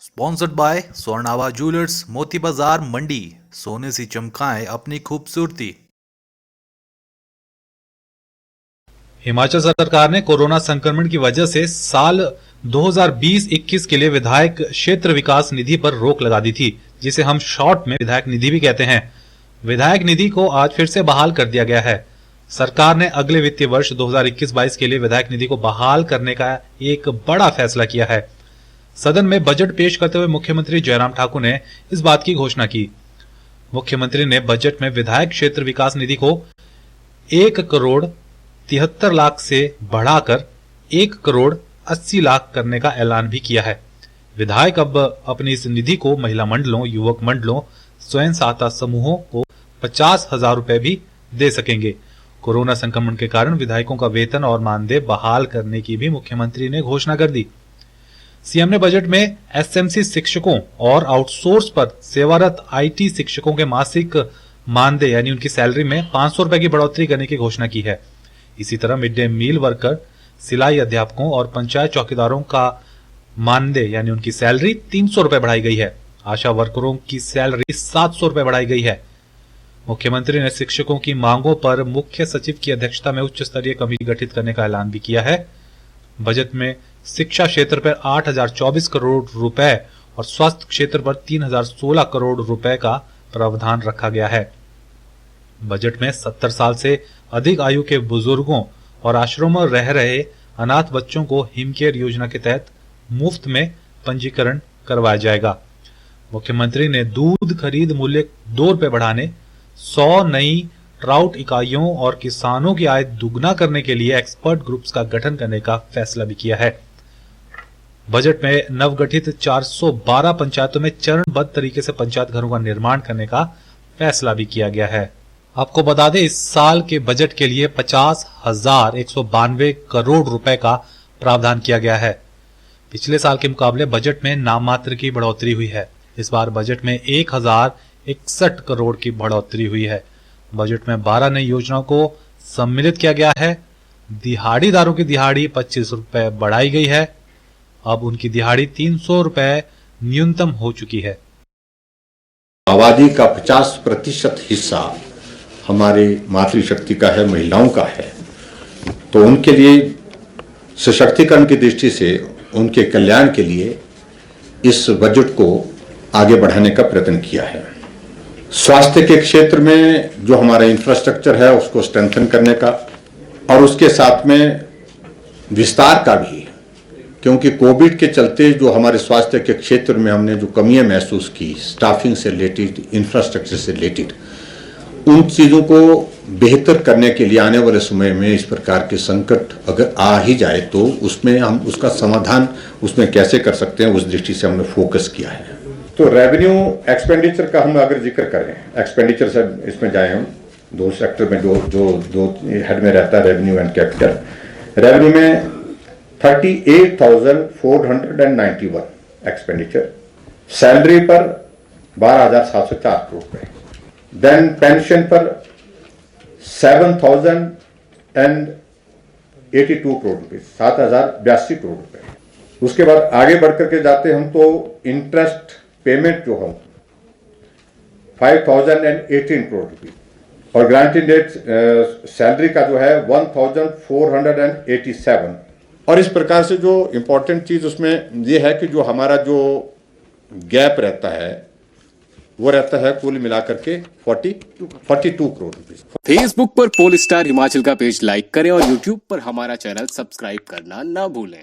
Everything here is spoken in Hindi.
स्पॉन्सर्ड बाय स्वर्णावा ज्वेलर्स, मोती बाजार मंडी। सोने से चमकाएं अपनी खूबसूरती। हिमाचल सरकार ने कोरोना संक्रमण की वजह से साल 2020-21 के लिए विधायक क्षेत्र विकास निधि पर रोक लगा दी थी, जिसे हम शॉर्ट में विधायक निधि भी कहते हैं। विधायक निधि को आज फिर से बहाल कर दिया गया है। सरकार ने अगले वित्तीय वर्ष 2021-22 के लिए विधायक निधि को बहाल करने का एक बड़ा फैसला किया है। सदन में बजट पेश करते हुए मुख्यमंत्री जयराम ठाकुर ने इस बात की घोषणा की। मुख्यमंत्री ने बजट में विधायक क्षेत्र विकास निधि को 1,73,00,000 से बढ़ाकर 1,80,00,000 करने का ऐलान भी किया है। विधायक अब अपनी इस निधि को महिला मंडलों, युवक मंडलों, स्वयं सहायता समूहों को 50,000 रुपए भी दे सकेंगे। कोरोना संक्रमण के कारण विधायकों का वेतन और मानदेय बहाल करने की भी मुख्यमंत्री ने घोषणा कर दी। सीएम ने बजट में एसएमसी शिक्षकों और आउटसोर्स पर सेवारत आईटी शिक्षकों के मासिक मानदेय यानी उनकी सैलरी में 500 रुपए की बढ़ोतरी करने की घोषणा की है। इसी तरह मिड डे मील वर्कर, सिलाई अध्यापकों और पंचायत चौकीदारों का मानदेय यानी उनकी सैलरी 300 रुपए बढ़ाई गई है। आशा वर्करों की सैलरी 700 रुपए बढ़ाई गई है। मुख्यमंत्री ने शिक्षकों की मांगों पर मुख्य सचिव की अध्यक्षता में उच्च स्तरीय कमेटी गठित करने का ऐलान भी किया है। बजट में शिक्षा क्षेत्र पर 8,024 करोड़ रुपए और स्वास्थ्य क्षेत्र पर 3,016 करोड़ रुपए का प्रावधान रखा गया है। बजट में 70 साल से अधिक आयु के बुजुर्गों और आश्रमों में रह रहे अनाथ बच्चों को हिमकेयर योजना के तहत मुफ्त में पंजीकरण करवाया जाएगा। मुख्यमंत्री ने दूध खरीद मूल्य 2 रुपए बढ़ाने, 100 नई ट्राउट इकाइयों और किसानों की आय दुगना करने के लिए एक्सपर्ट ग्रुप्स का गठन करने का फैसला भी किया है। बजट में नवगठित 412 पंचायतों में चरणबद्ध तरीके से पंचायत घरों का निर्माण करने का फैसला भी किया गया है। आपको बता दें, इस साल के बजट के लिए 50,192 करोड़ रुपए का प्रावधान किया गया है। पिछले साल के मुकाबले बजट में नाममात्र की बढ़ोतरी हुई है। इस बार बजट में 1,061 करोड़ की बढ़ोतरी हुई है। बजट में 12 नई योजनाओं को सम्मिलित किया गया है। दिहाड़ीदारों की दिहाड़ी 25 रुपए बढ़ाई गई है। अब उनकी दिहाड़ी 300 रुपए न्यूनतम हो चुकी है। आबादी का 50% हिस्सा हमारे मातृशक्ति का है, महिलाओं का है। तो उनके लिए सशक्तिकरण की दृष्टि से, उनके कल्याण के लिए इस बजट को आगे बढ़ाने का प्रयत्न किया है। स्वास्थ्य के क्षेत्र में जो हमारा इंफ्रास्ट्रक्चर है उसको स्ट्रेंथन करने का और उसके साथ में विस्तार का भी, क्योंकि कोविड के चलते जो हमारे स्वास्थ्य के क्षेत्र में हमने जो कमियां महसूस की, स्टाफिंग से रिलेटेड, इंफ्रास्ट्रक्चर से रिलेटेड, उन चीज़ों को बेहतर करने के लिए आने वाले समय में इस प्रकार के संकट अगर आ ही जाए तो उसमें हम उसका समाधान उसमें कैसे कर सकते हैं, उस दृष्टि से हमने फोकस किया है। तो रेवेन्यू एक्सपेंडिचर का हम अगर जिक्र करें, एक्सपेंडिचर से इसमें जाए हम दो सेक्टर में, दो हेड में रहता है, रेवेन्यू एंड कैपिटल। रेवेन्यू में 38,491 एक्सपेंडिचर, सैलरी पर 12,704 करोड़ रुपए, देन पेंशन पर 7,082 करोड़ रुपए, 7,082 करोड़ रुपए। उसके बाद आगे बढ़कर के जाते हम तो इंटरेस्ट पेमेंट जो हम 5,018 करोड़ रुपए और ग्रांटेड डेट सैलरी का जो है 1,487। और इस प्रकार से जो इंपॉर्टेंट चीज उसमें ये है कि जो हमारा जो गैप रहता है वो रहता है कुल मिलाकर के 42 करोड़ रुपए। फेसबुक पर पोल स्टार हिमाचल का पेज लाइक करें और यूट्यूब पर हमारा चैनल सब्सक्राइब करना ना भूलें।